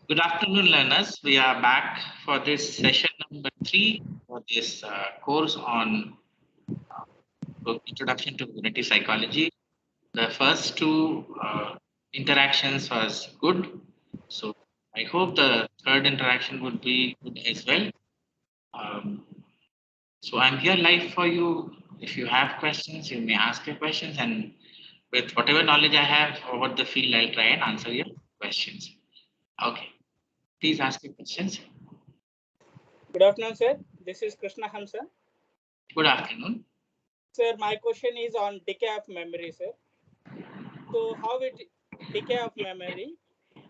Good afternoon, learners. We are back for this session number 3 for this course on Introduction to Cognitive Psychology. The first two interactions was good. So I hope the third interaction would be good as well. Um, so I'm here live for you. If you have questions, you may ask your questions, and with whatever knowledge I have over the field, I'll try and answer your questions. Okay, please ask your questions. Good afternoon, sir. This is Krishna Hamsa. Good afternoon. Sir, my question is on decay of memory, sir. So, decay of memory,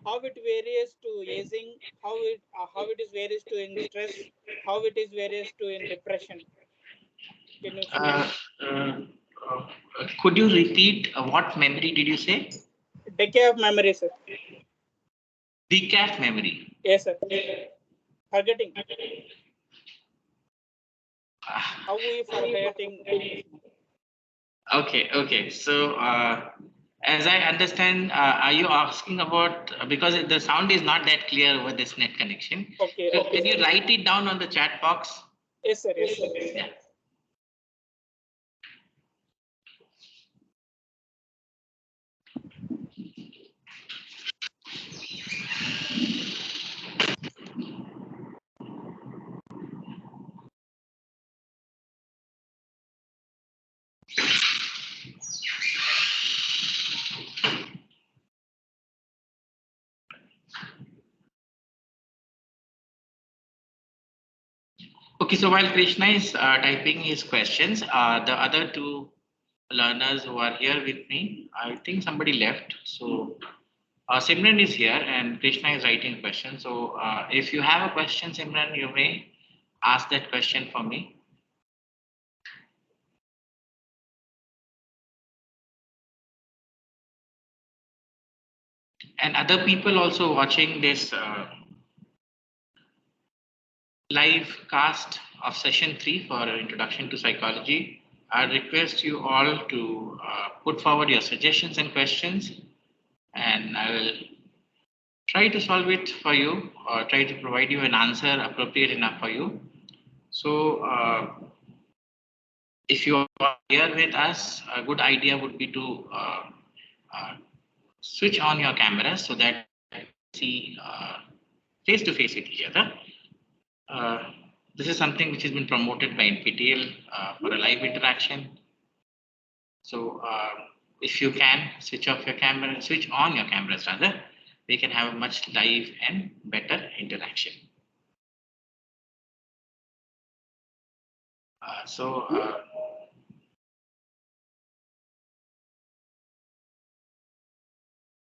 how it varies to aging, how it is varies to in stress, how it is varies to in depression. Can you see? Uh, uh, could you repeat what memory did you say? Decay of memory, sir. Decaf memory. Yes, sir. Forgetting. How we forgetting? Okay. So, as I understand, are you asking about because the sound is not that clear over this net connection? Okay. So, Okay. can you write it down on the chat box? Yes, sir. Yes, sir. Yeah. Okay, so while Krishna is typing his questions, the other two learners who are here with me, I think somebody left. So Simran is here and Krishna is writing questions. So if you have a question, Simran, you may ask that question for me. And other people also watching this live cast of session 3 for Introduction to Psychology, I request you all to put forward your suggestions and questions, and I will try to solve it for you or try to provide you an answer appropriate enough for you. So, if you are here with us, a good idea would be to uh, switch on your camera so that see face to face with each other. Uh, this is something which has been promoted by NPTEL for a live interaction. So if you can switch on your cameras rather, we can have a much live and better interaction.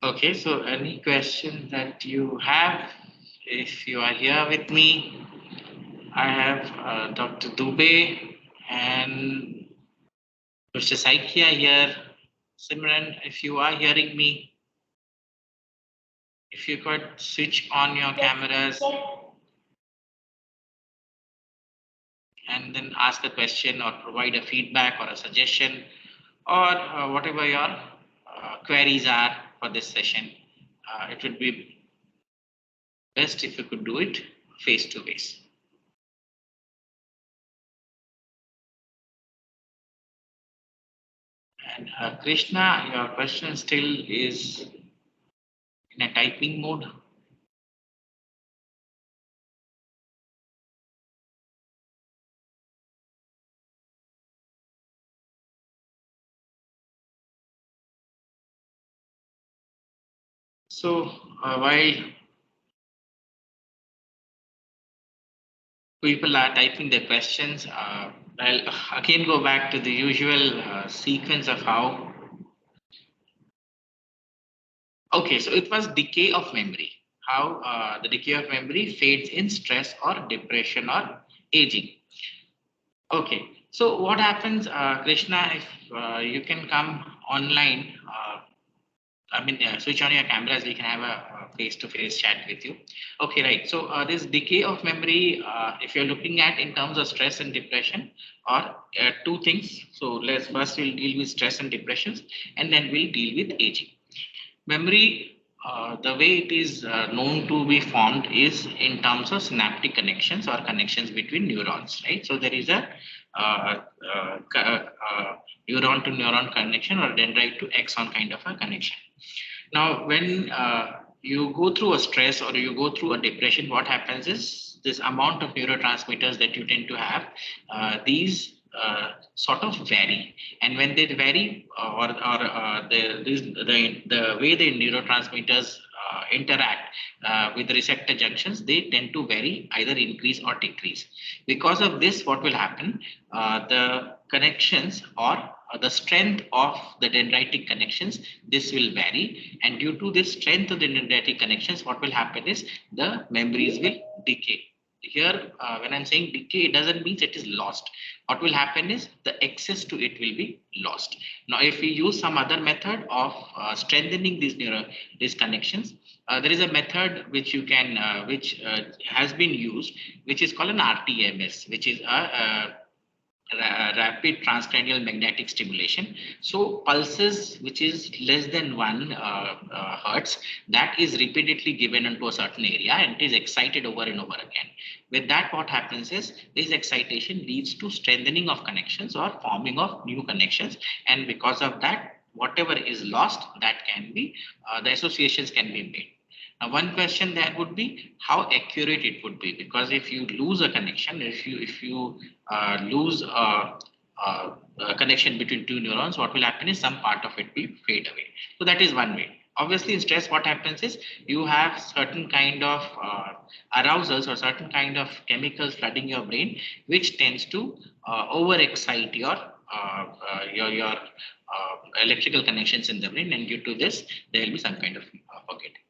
Okay, so any questions that you have, if you are here with me, I have Dr. Dubey and Mr. Saikia here. Simran, if you are hearing me, if you could switch on your cameras and then ask a question or provide a feedback or a suggestion or whatever your queries are for this session, it would be best if you could do it face to face. And Krishna, your question still is in a typing mode. So while people are typing their questions, I'll again go back to the usual sequence of how. Okay, so it was decay of memory. How the decay of memory fades in stress or depression or aging. Okay, so what happens, Krishna, if you can come online? Switch on your cameras. We can have a face-to-face chat with you. Okay, right. So this decay of memory, if you're looking at in terms of stress and depression, or two things. So let's first we'll deal with stress and depressions, and then we'll deal with aging. Memory The way it is known to be formed is in terms of synaptic connections or connections between neurons, right? So there is a neuron to neuron connection or dendrite to axon kind of a connection. Now, when you go through a stress or you go through a depression, what happens is this amount of neurotransmitters that you tend to have, these sort of vary, and when they vary, the way the neurotransmitters interact with receptor junctions, they tend to vary, either increase or decrease. Because of this, what will happen? The connections or the strength of the dendritic connections, this will vary, and due to this strength of the dendritic connections, what will happen is the memories will decay. Here, when I'm saying decay, it doesn't mean it is lost. What will happen is the access to it will be lost. Now, if we use some other method of strengthening these connections, there is a method which you can, which has been used, which is called an RTMS, which is a rapid transcranial magnetic stimulation. So pulses which is less than 1 hertz, that is repeatedly given into a certain area and it is excited over and over again. With that, what happens is this excitation leads to strengthening of connections or forming of new connections, and because of that, whatever is lost, that can be the associations can be made. Now, one question there would be how accurate it would be, because if you lose a connection, if you lose a connection between two neurons, what will happen is some part of it will fade away. So that is one way. Obviously, in stress, what happens is you have certain kind of arousals or certain kind of chemicals flooding your brain, which tends to overexcite your electrical connections in the brain, and due to this, there will be some kind of forgetting.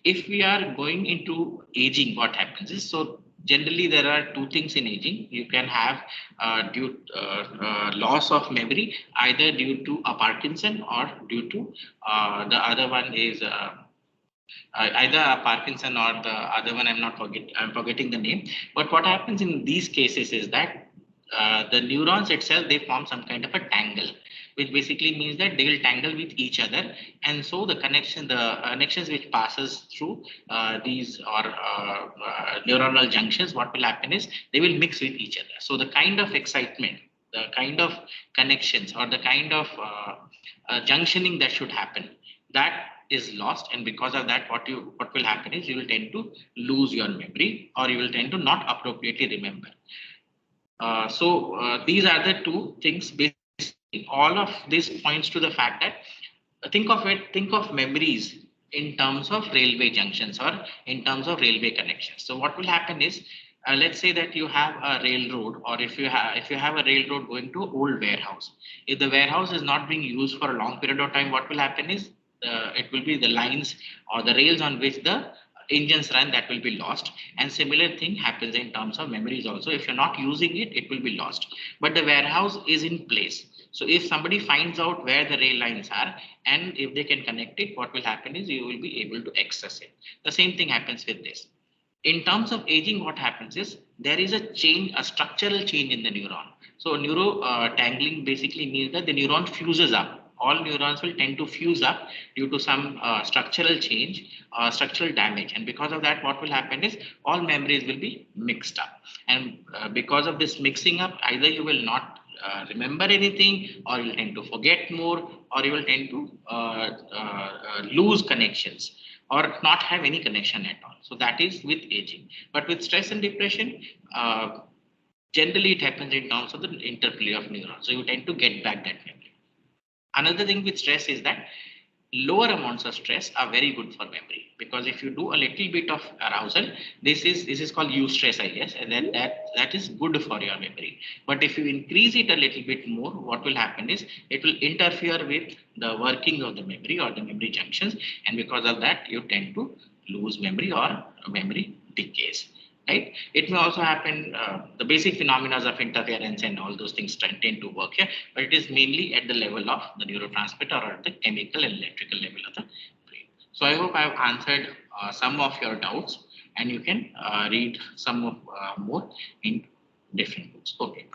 If we are going into aging, what happens is, so generally there are two things in aging. You can have loss of memory, either due to a Parkinson or due to the other one is either a Parkinson or the other one. I'm forgetting the name. But what happens in these cases is that the neurons itself, they form some kind of a tangle, which basically means that they will tangle with each other, and so the connections which passes through these or neuronal junctions, what will happen is they will mix with each other. So the kind of excitement, the kind of connections, or the kind of junctioning that should happen, that is lost, and because of that, what will happen is you will tend to lose your memory, or you will tend to not appropriately remember. So these are the two things. Basically, all of this points to the fact that think of memories in terms of railway junctions or in terms of railway connections. So what will happen is, let's say that you have a railroad, or if you have a railroad going to old warehouse. If the warehouse is not being used for a long period of time, what will happen is it will be the lines or the rails on which the engines run, that will be lost. And similar thing happens in terms of memories also. If you're not using it, it will be lost, but the warehouse is in place. So if somebody finds out where the rail lines are, and if they can connect it, what will happen is you will be able to access it. The same thing happens with this. In terms of aging, what happens is there is a change, a structural change in the neuron. So neuro tangling basically means that the neuron fuses up. All neurons will tend to fuse up due to some structural change, structural damage, and because of that, what will happen is all memories will be mixed up. And because of this mixing up, either you will not remember anything, or you will tend to forget more, or you will tend to lose connections, or not have any connection at all. So that is with aging. But with stress and depression, generally it happens in terms of the interplay of neurons. So you tend to get back that memory. Another thing with stress is that lower amounts of stress are very good for memory, because if you do a little bit of arousal, this is called eustress, I guess, and then that is good for your memory. But if you increase it a little bit more, what will happen is it will interfere with the working of the memory or the memory junctions, and because of that, you tend to lose memory or memory decays. Right? It may also happen, the basic phenomena of interference and all those things tend to work here, but it is mainly at the level of the neurotransmitter or at the chemical and electrical level of the brain. So I hope I have answered some of your doubts, and you can read some of more in different books. Okay.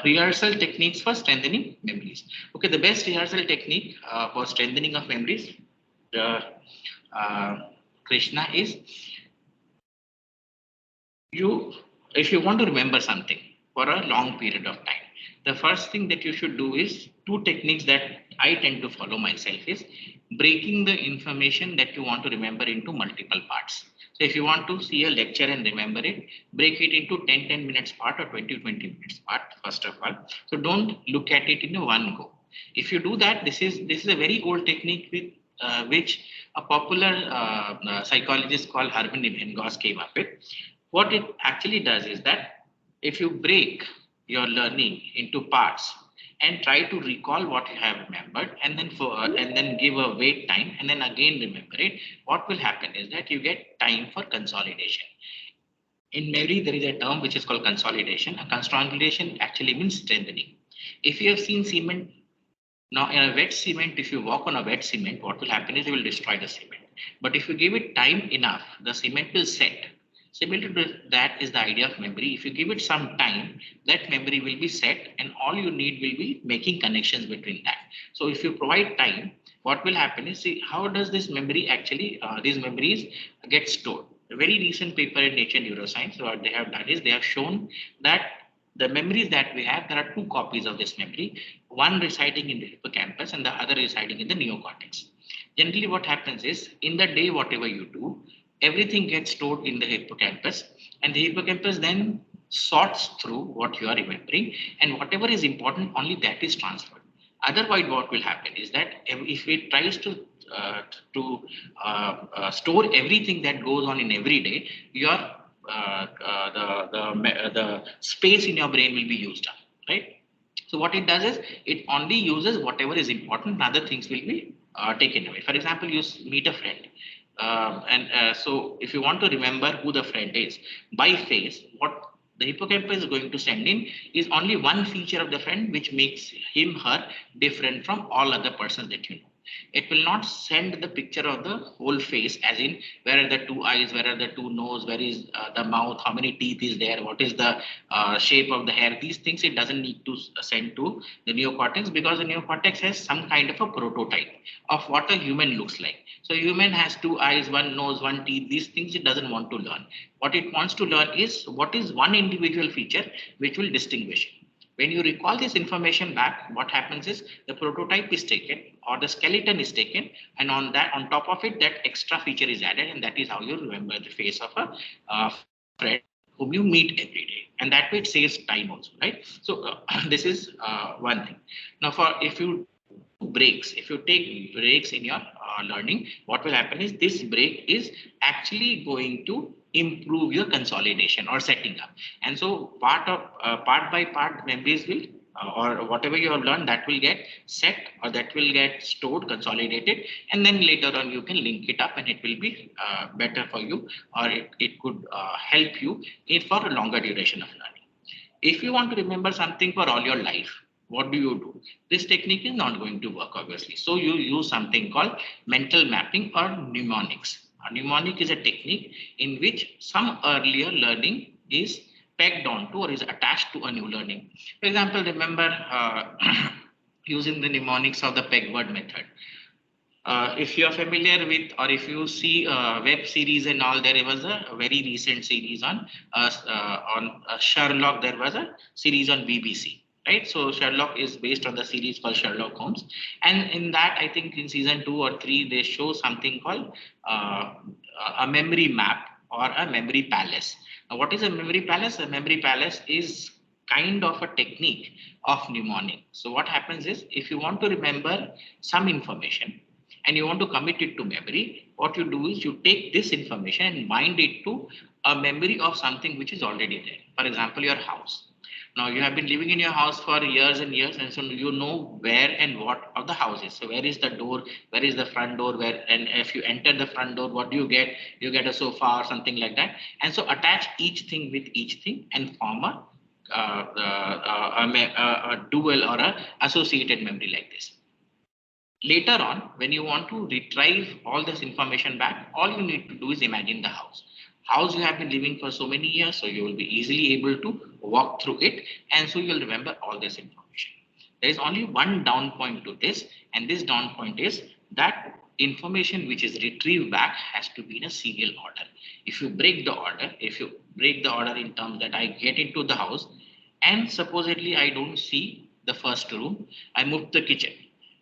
Rehearsal techniques for strengthening memories. Okay, the best rehearsal technique for strengthening of memories Krishna, is you, if you want to remember something for a long period of time, the first thing that you should do is two techniques that I tend to follow myself is breaking the information that you want to remember into multiple parts. So if you want to see a lecture and remember it, break it into 10 minutes part or 20 minutes part first of all. So don't look at it in a one go. If you do that, this is a very old technique with which a popular psychologist called Herman Ebbinghaus came up with. What it actually does is that if you break your learning into parts and try to recall what you have remembered, and then give a wait time and then again remember it, what will happen is that you get time for consolidation. In memory, there is a term which is called consolidation. A consolidation actually means strengthening. If you have seen cement, now in a wet cement, if you walk on a wet cement, what will happen is you will destroy the cement. But if you give it time enough, the cement will set. Similar to that is the idea of memory. If you give it some time, that memory will be set, and all you need will be making connections between that. So if you provide time, what will happen is, see, how does this memory actually, these memories get stored? A very recent paper in Nature Neuroscience, what they have done is they have shown that the memories that we have, there are two copies of this memory, one residing in the hippocampus and the other residing in the neocortex. Generally, what happens is in the day, whatever you do, everything gets stored in the hippocampus, and the hippocampus then sorts through what you are remembering, and whatever is important, only that is transferred. Otherwise, what will happen is that if it tries to store everything that goes on in every day, your the space in your brain will be used up, right? So what it does is it only uses whatever is important. Other things will be taken away. For example, you meet a friend, so if you want to remember who the friend is by face, what the hippocampus is going to send in is only one feature of the friend, which makes him her different from all other persons that you know. It will not send the picture of the whole face, as in where are the two eyes, where are the two nose, where is the mouth, how many teeth is there, what is the shape of the hair. These things it doesn't need to send to the neocortex, because the neocortex has some kind of a prototype of what a human looks like. So human has two eyes, one nose, one teeth. These things it doesn't want to learn. What it wants to learn is what is one individual feature which will distinguish it. When you recall this information back, what happens is the prototype is taken or the skeleton is taken, and on top of it, that extra feature is added, and that is how you remember the face of a friend whom you meet every day, and that way it saves time also, right? So this is one thing. Now, for if you do breaks, if you take breaks in your learning, what will happen is this break is actually going to improve your consolidation or setting up. And so part by part memories will or whatever you have learned, that will get set or that will get stored, consolidated, and then later on you can link it up and it will be better for you, or it could help you for a longer duration of learning. If you want to remember something for all your life, what do? This technique is not going to work, obviously. So you use something called mental mapping or mnemonics. A mnemonic is a technique in which some earlier learning is pegged onto or is attached to a new learning. For example, remember using the mnemonics of the peg word method. If you are familiar with, or if you see web series and all, there was a very recent series on Sherlock. There was a series on BBC, right? So Sherlock is based on the series called Sherlock Holmes, and in that, I think in season 2 or 3, they show something called uh, a memory map or a memory palace. Now, what is a memory palace? A memory palace is kind of a technique of mnemonic. So what happens is, if you want to remember some information and you want to commit it to memory, what you do is you take this information and bind it to a memory of something which is already there. For example, your house. Now you have been living in your house for years and years, and so you know where and what of the house is. So where is the door? Where is the front door? Where, and if you enter the front door, what do you get? You get a sofa or something like that. And so attach each thing with each thing and form a dual or a associated memory like this. Later on, when you want to retrieve all this information back, all you need to do is imagine the house. House you have been living for so many years, so you will be easily able to walk through it, and so you'll remember all this information. There is only one down point to this, and this down point is that information which is retrieved back has to be in a serial order. If you break the order in terms that I get into the house and supposedly I don't see the first room, I move to the kitchen,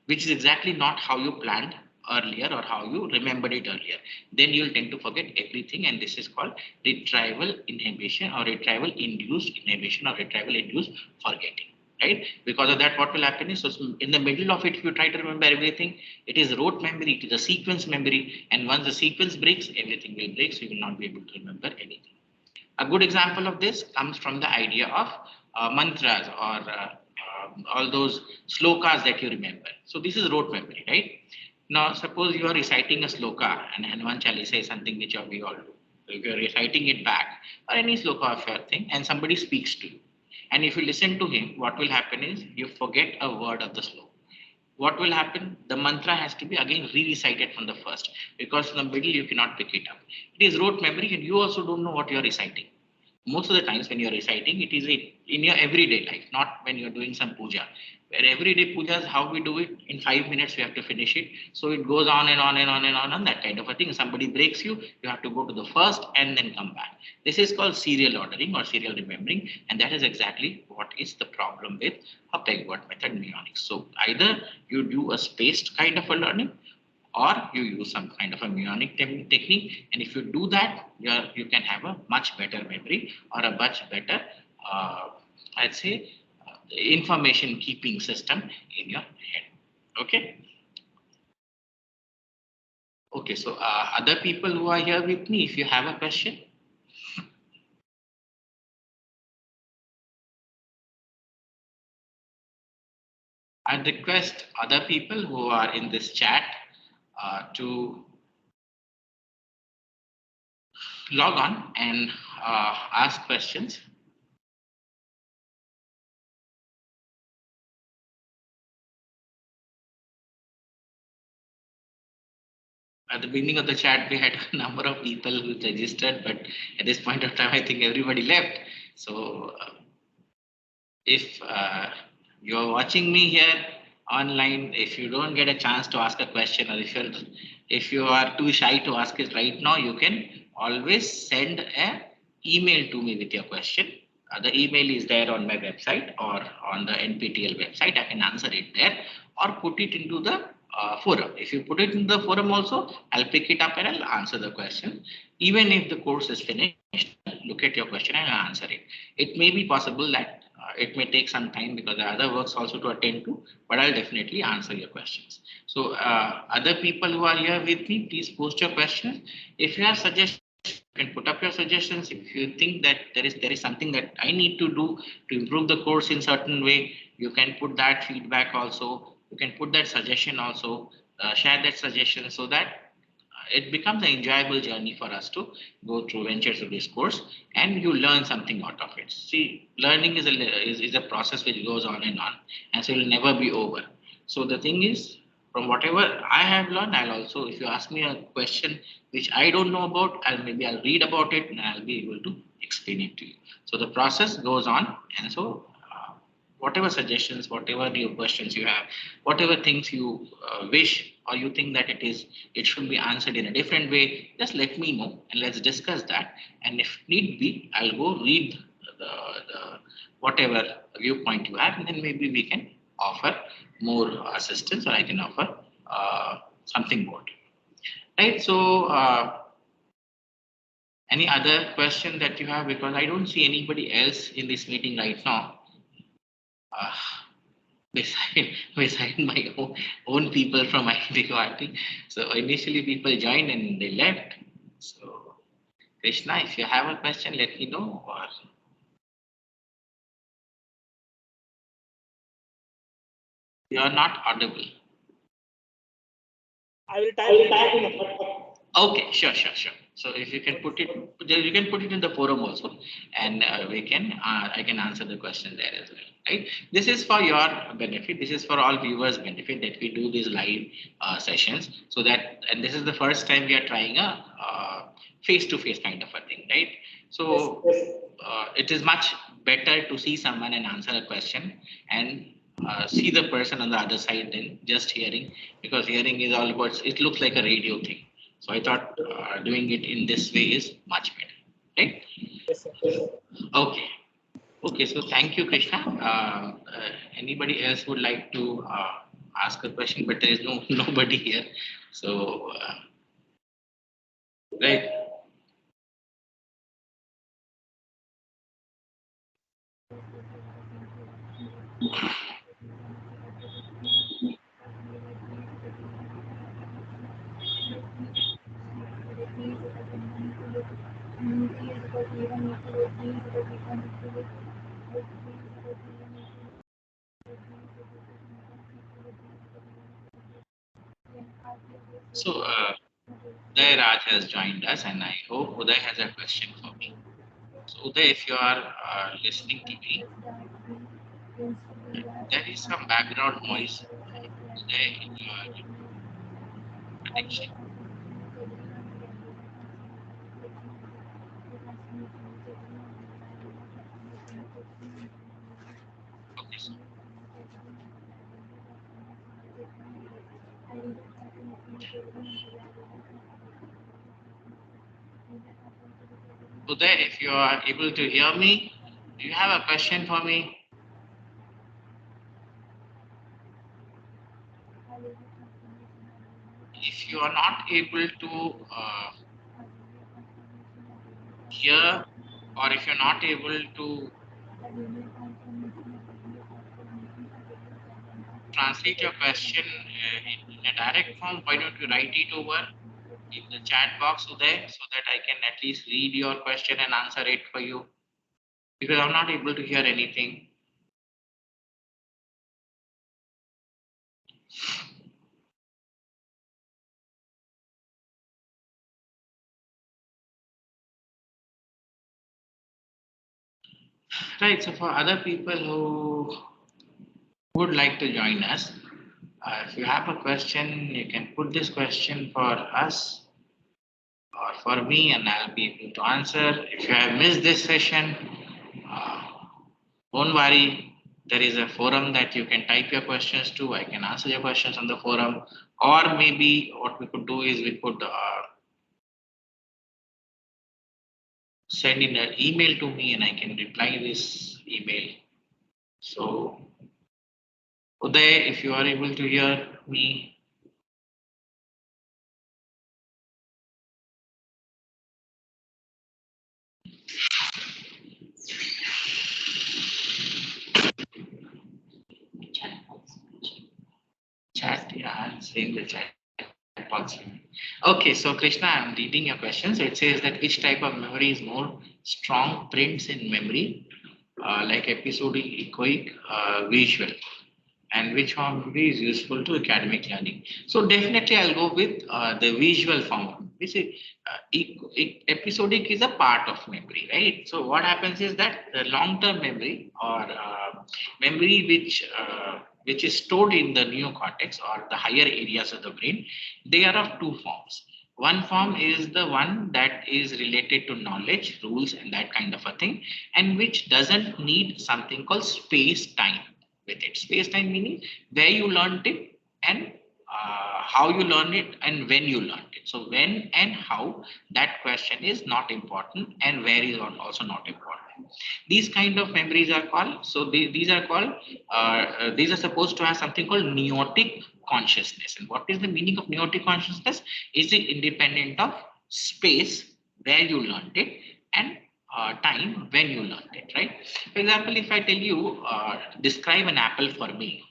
which is exactly not how you planned earlier or how you remembered it earlier. Then you'll tend to forget everything, and this is called retrieval inhibition or retrieval induced inhibition or retrieval induced forgetting. Right? Because of that, what will happen is, so in the middle of it, if you try to remember everything, it is rote memory, it is a sequence memory, and once the sequence breaks, everything will break, so you will not be able to remember anything. A good example of this comes from the idea of mantras or all those slokas that you remember. So this is rote memory, right? Now, suppose you are reciting a sloka and Hanuman Chalisa is something which we all do. So if you are reciting it back or any sloka of your thing and somebody speaks to you, and if you listen to him, what will happen is you forget a word of the sloka. What will happen? The mantra has to be again re-recited from the first, because in the middle you cannot pick it up. It is rote memory and you also don't know what you are reciting. Most of the times when you are reciting, it is in your everyday life, not when you are doing some puja. Where everyday pujas, how we do it, in 5 minutes we have to finish it. So it goes on and on and on and on, that kind of a thing. Somebody breaks you, you have to go to the first and then come back. This is called serial ordering or serial remembering, and that is exactly what is the problem with a peg-word method mnemonics. So either you do a spaced kind of a learning, or you use some kind of a mnemonic technique, and if you do that, you can have a much better memory or a much better I'd say information keeping system in your head. Okay, so other people who are here with me, if you have a question. I request other people who are in this chat to log on and ask questions. At the beginning of the chat, we had a number of people who registered, but at this point of time, I think everybody left. So if you're watching me here online, if you don't get a chance to ask a question, or if you are too shy to ask it right now, you can always send an email to me with your question. The email is there on my website or on the NPTEL website. I can answer it there or put it into the forum. If you put it in the forum also, I'll pick it up and I'll answer the question. Even if the course is finished, look at your question and I'll answer it. It may be possible that it may take some time because there are other works also to attend to, but I'll definitely answer your questions. So other people who are here with me, please post your questions. If you have suggestions, you can put up your suggestions. If you think that there is something that I need to do to improve the course in certain way, you can put that feedback also. You can put that suggestion also, share that suggestion so that it becomes an enjoyable journey for us to go through venture through this course, and you learn something out of it. See, learning is a process which goes on, and so it will never be over. So the thing is, from whatever I have learned, I'll also, if you ask me a question which I don't know about, I'll read about it and I'll be able to explain it to you. So the process goes on, and so whatever suggestions, whatever your questions you have, whatever things you wish or you think that it should be answered in a different way, just let me know and let's discuss that. And if need be, I'll go read the whatever viewpoint you have, and then maybe we can offer more assistance, or I can offer something more. Right. So any other question that you have? Because I don't see anybody else in this meeting right now. Beside my own people from IT party. So initially people joined and they left. So Krishna, if you have a question, let me know. Or you are not audible. I will type in. Okay, sure. So if you can put it, you can put it in the forum also, and I can answer the question there as well. Right? This is for your benefit. This is for all viewers' benefit that we do these live sessions. So that, and this is the first time we are trying a face-to-face kind of a thing, right? So it is much better to see someone and answer a question, and see the person on the other side than just hearing, because hearing is all about, it looks like a radio thing. So I thought doing it in this way is much better, right? Yes, sir. Okay. Okay, so thank you, Krishna. Anybody else would like to ask a question, but there is no nobody here. So, right. So, Uday Raj has joined us, and I hope Uday has a question for me. So, Uday, if you are listening to me, there is some background noise, Uday, in your connection. Okay, so Uday, if you are able to hear me, do you have a question for me? If you are not able to hear, or if you're not able to translate your question in a direct form, why don't you write it over in the chat box there, so that I can at least read your question and answer it for you? Because I'm not able to hear anything. Right, so for other people who would like to join us, if you have a question, you can put this question for us or for me, and I'll be able to answer. If you have missed this session, uh, don't worry. There is a forum that you can type your questions to. I can answer your questions on the forum. Or maybe what we could do is we could send in an email to me and I can reply this email. So, Uday, if you are able to hear me, chat, yeah, I'm saying the chat box. Okay, so Krishna, I'm reading your question. So it says that which type of memory is more strong prints in memory, like episodic, echoic, visual, and which form is useful to academic learning? So definitely I'll go with the visual form. We say episodic is a part of memory, right? So what happens is that the long-term memory, or memory which is stored in the neocortex or the higher areas of the brain, they are of two forms. One form is the one that is related to knowledge, rules, and that kind of a thing, and which doesn't need something called space time with it. Space time meaning where you learned it, and how you learn it, and when you learned it. So when and how, that question is not important, and where is also not important. These kind of memories are called, so these are called, these are supposed to have something called neotic consciousness. And what is the meaning of neotic consciousness? Is it independent of space where you learned it, and time when you learned it, right? For example, if I tell you, describe an apple for me,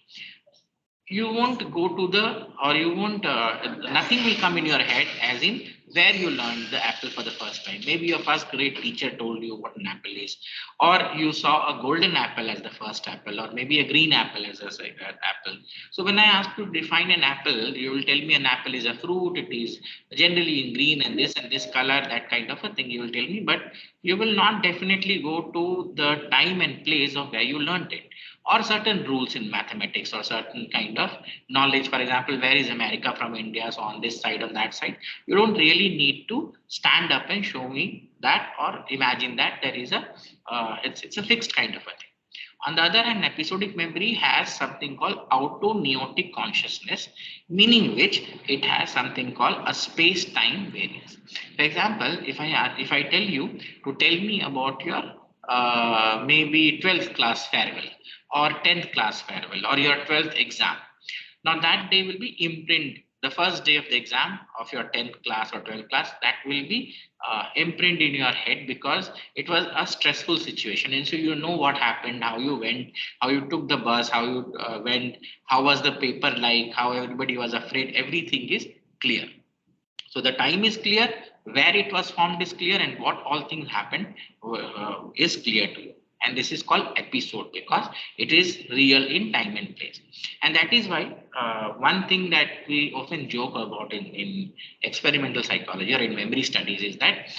you won't go to the, or you won't, nothing will come in your head as in where you learned the apple for the first time. Maybe your first grade teacher told you what an apple is, or you saw a golden apple as the first apple, or maybe a green apple as a second apple. So when I ask you to define an apple, you will tell me an apple is a fruit, it is generally in green and this color, that kind of a thing you will tell me, but you will not definitely go to the time and place of where you learned it, or certain rules in mathematics, or certain kind of knowledge. For example, where is America from India? So on this side, on that side, you don't really need to stand up and show me that, or imagine that there is a, it's a fixed kind of a thing. On the other hand, episodic memory has something called autoneotic consciousness, meaning which it has something called a space-time variance. For example, if I tell you to tell me about your maybe 12th class farewell or 10th class farewell or your 12th exam. Now that day will be imprinted. The first day of the exam of your 10th class or 12th class, that will be imprinted in your head because it was a stressful situation. And so you know what happened, how you went, how you took the bus, how you went, how was the paper like, how everybody was afraid. Everything is clear. So the time is clear, where it was formed is clear, and what all things happened is clear to you. And this is called episode because it is real in time and place. And that is why one thing that we often joke about in experimental psychology or in memory studies is that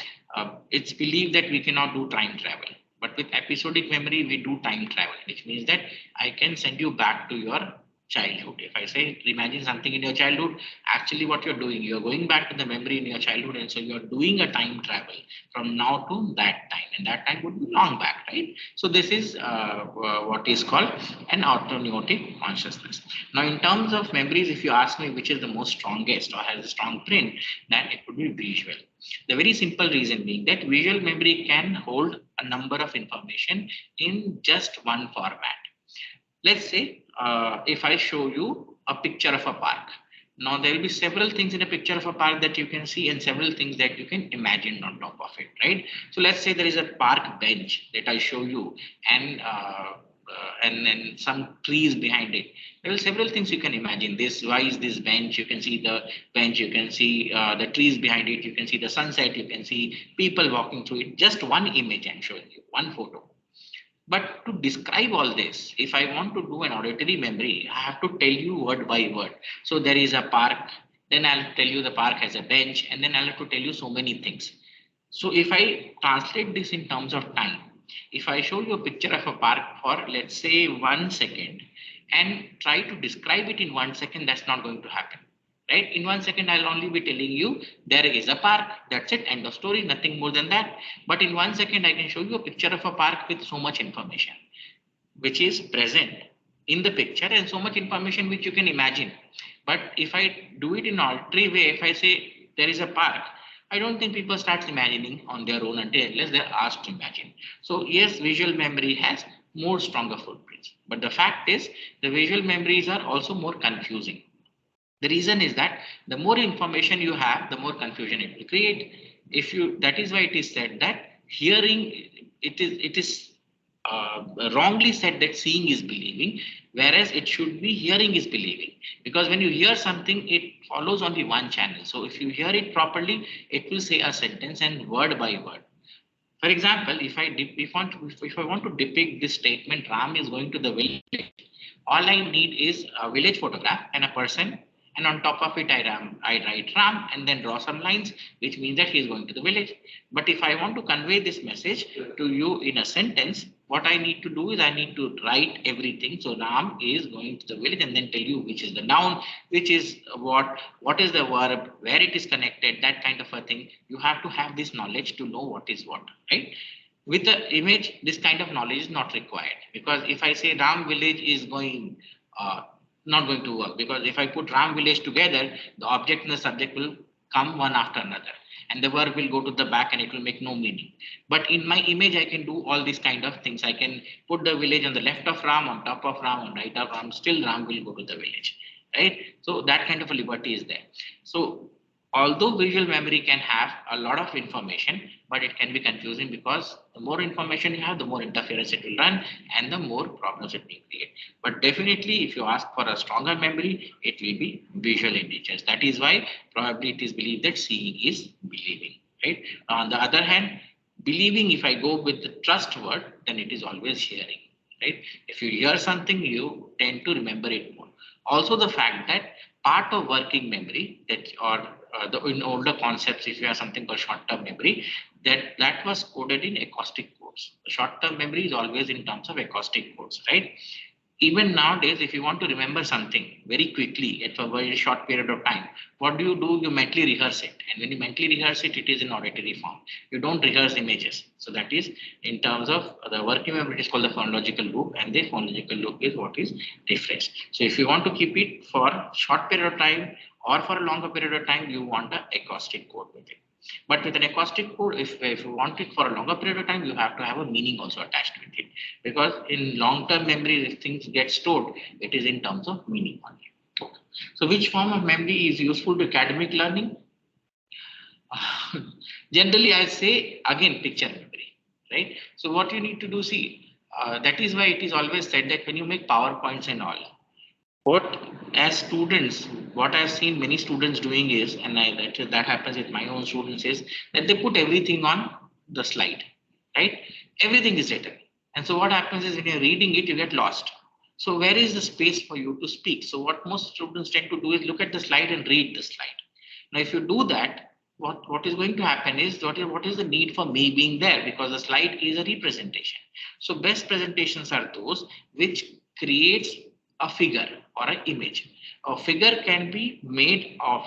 it's believed that we cannot do time travel. But with episodic memory, we do time travel, which means that I can send you back to your childhood. If I say imagine something in your childhood, actually what you're doing, you're going back to the memory in your childhood, and so you're doing a time travel from now to that time, and that time would be long back, right? So this is what is called an autoneotic consciousness. Now, in terms of memories, if you ask me which is the most strongest or has a strong print, then it would be visual. The very simple reason being that visual memory can hold a number of information in just one format. Let's say if I show you a picture of a park. Now there will be several things in a picture of a park that you can see and several things that you can imagine on top of it, right? So let's say there is a park bench that I show you, and then some trees behind it. There are several things you can imagine. This, why is this bench? You can see the bench, you can see the trees behind it, you can see the sunset, you can see people walking through it. Just one image I'm showing you, one photo. But to describe all this, if I want to do an auditory memory, I have to tell you word by word. So there is a park, then I'll tell you the park has a bench, and then I'll have to tell you so many things. So if I translate this in terms of time, if I show you a picture of a park for let's say 1 second and try to describe it in 1 second, that's not going to happen. Right? In 1 second, I'll only be telling you there is a park. That's it. End of story. Nothing more than that. But in 1 second, I can show you a picture of a park with so much information, which is present in the picture and so much information which you can imagine. But if I do it in auditory way, if I say there is a park, I don't think people start imagining on their own unless they're asked to imagine. So yes, visual memory has more stronger footprints. But the fact is the visual memories are also more confusing. The reason is that the more information you have, the more confusion it will create. If you, that is why it is said that hearing, it is wrongly said that seeing is believing, whereas it should be hearing is believing. Because when you hear something, it follows only one channel. So if you hear it properly, it will say a sentence and word by word. For example, if I want to depict this statement, Ram is going to the village, all I need is a village photograph and a person, and on top of it, I write Ram and then draw some lines, which means that he is going to the village. But if I want to convey this message to you in a sentence, what I need to do is I need to write everything. So Ram is going to the village and then tell you which is the noun, which is what is the verb, where it is connected, that kind of a thing. You have to have this knowledge to know what is what, right? With the image, this kind of knowledge is not required, because if I say Ram village is going, not going to work, because if I put Ram village together, the object and the subject will come one after another, and the verb will go to the back and it will make no meaning. But in my image, I can do all these kind of things. I can put the village on the left of Ram, on top of Ram, on right of Ram, still Ram will go to the village, right? So that kind of a liberty is there. So although visual memory can have a lot of information, but it can be confusing because the more information you have, the more interference it will run and the more problems it will create. But definitely, if you ask for a stronger memory, it will be visual in nature. That is why probably it is believed that seeing is believing, right? On the other hand, believing, if I go with the trust word, then it is always hearing, right? If you hear something, you tend to remember it more. Also, the fact that part of working memory, that or in older concepts, if you have something called short-term memory, that was coded in acoustic codes. The short-term memory is always in terms of acoustic codes, right? even nowadays, if you want to remember something very quickly at a very short period of time, what do? You mentally rehearse it. And when you mentally rehearse it, it is in auditory form. You don't rehearse images. So that is in terms of the working memory, it is called the phonological loop, and the phonological loop is what is refreshed. So if you want to keep it for a short period of time or for a longer period of time, you want a acoustic code with it. But with an acoustic code, if you want it for a longer period of time, you have to have a meaning also attached with it. Because in long-term memory, if things get stored, it is in terms of meaning only. Okay. So which form of memory is useful to academic learning? Generally, I say again picture memory, right? So what you need to do, see, that is why it is always said that when you make PowerPoints and all, what as students, what I've seen many students doing is, and that happens with my own students, is that they put everything on the slide, right? Everything is written, and so what happens is when you're reading it, you get lost. So where is the space for you to speak? So what most students tend to do is look at the slide and read the slide. Now, if you do that, what is going to happen is what is the need for me being there, because the slide is a representation. So best presentations are those which creates a figure or an image. A figure can be made of,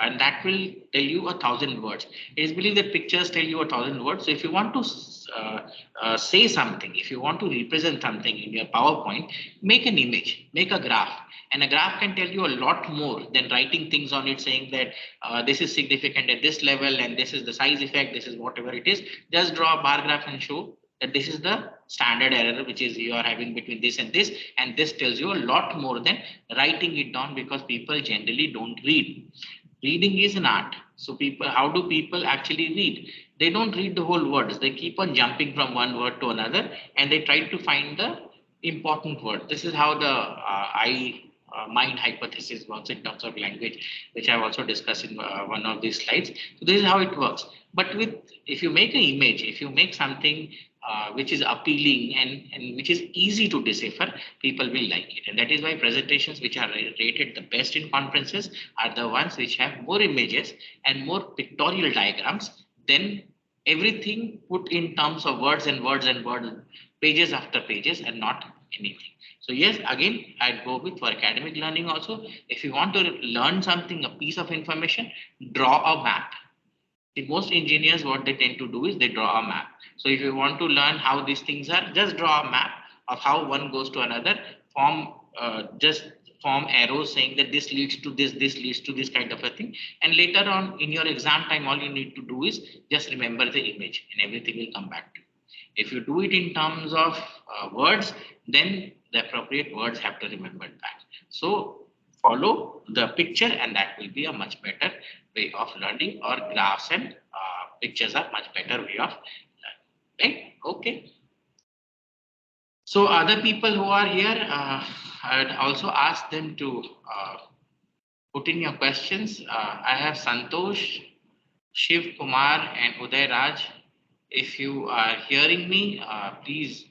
and that will tell you 1,000 words. It is believed that pictures tell you 1,000 words. So if you want to say something, if you want to represent something in your PowerPoint, make an image, make a graph. And a graph can tell you a lot more than writing things on it saying that this is significant at this level and this is the size effect, this is whatever it is. Just draw a bar graph and show that this is the standard error which is you are having between this, and this tells you a lot more than writing it down, because people generally don't read. Reading is an art. So people, how do people actually read? They don't read the whole words. They keep on jumping from one word to another, and they try to find the important word. This is how the I mind hypothesis works in terms of language, which I've also discussed in one of these slides. So this is how it works. But with, if you make an image, if you make something which is appealing and which is easy to decipher, people will like it. And that is why presentations which are rated the best in conferences are the ones which have more images and more pictorial diagrams than everything put in terms of words and words and words, pages after pages, and not anything. So yes, again, I'd go with for academic learning also. If you want to learn something, a piece of information, draw a map. The most engineers, what they tend to do is they draw a map. So if you want to learn how these things are, just draw a map of how one goes to another, form just form arrows saying that this leads to this leads to this kind of a thing. And later on in your exam time, all you need to do is just remember the image and everything will come back to you. If you do it in terms of words, then the appropriate words have to remember back. So follow the picture, and that will be a much better way of learning, or graphs and pictures are much better way of learning. Right? Okay. So other people who are here, I'd also ask them to put in your questions. I have Santosh, Shiv Kumar, and Uday Raj. If you are hearing me, please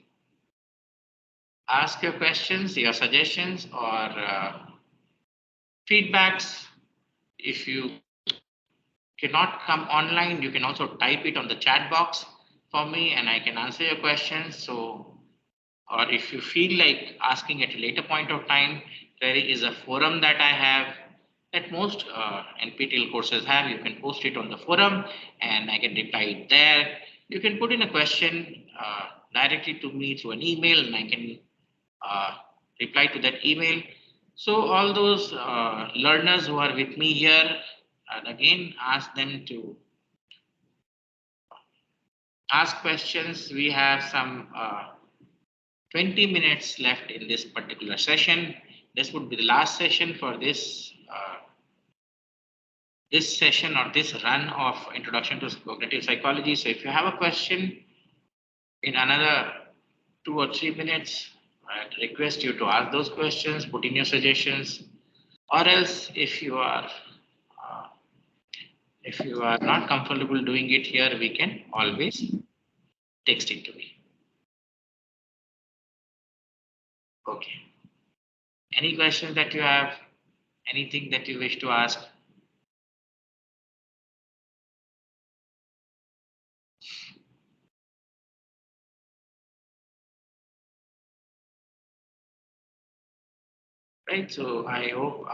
ask your questions, your suggestions, or feedbacks. If you cannot come online, you can also type it on the chat box for me and I can answer your questions. So, or if you feel like asking at a later point of time, there is a forum that I have that most NPTEL courses have. You can post it on the forum and I can reply it there. You can put in a question directly to me through an email and I can uh, reply to that email. So all those learners who are with me here, and again ask them to ask questions. We have some 20 minutes left in this particular session. This would be the last session for this session or this run of Introduction to Cognitive Psychology. So if you have a question in another 2 or 3 minutes, I'd request you to ask those questions, put in your suggestions, or else uh, if you are not comfortable doing it here, we can always text it to me. Okay. Any questions that you have? Anything that you wish to ask? right? So I hope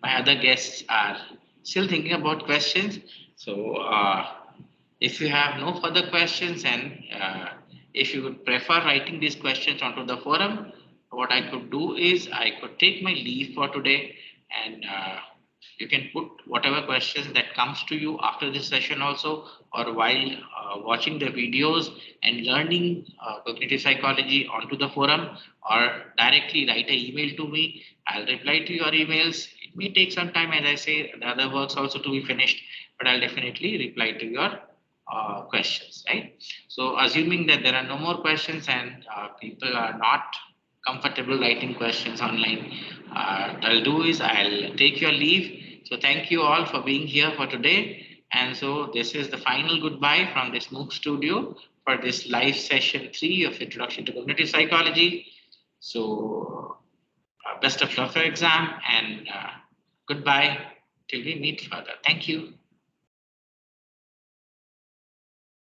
my other guests are still thinking about questions. So if you have no further questions, and if you would prefer writing these questions onto the forum, what I could do is I could take my leave for today, and you can put whatever questions that comes to you after this session also, or while watching the videos and learning cognitive psychology onto the forum, or directly write an email to me. I'll reply to your emails. It may take some time, as I say, the other works also to be finished, but I'll definitely reply to your questions, right? So, assuming that there are no more questions and people are not comfortable writing questions online, what I'll do is I'll take your leave. So, thank you all for being here for today. And so, this is the final goodbye from this MOOC studio for this live session 3 of Introduction to Cognitive Psychology. So, best of luck for exam, and goodbye till we meet further. Thank you.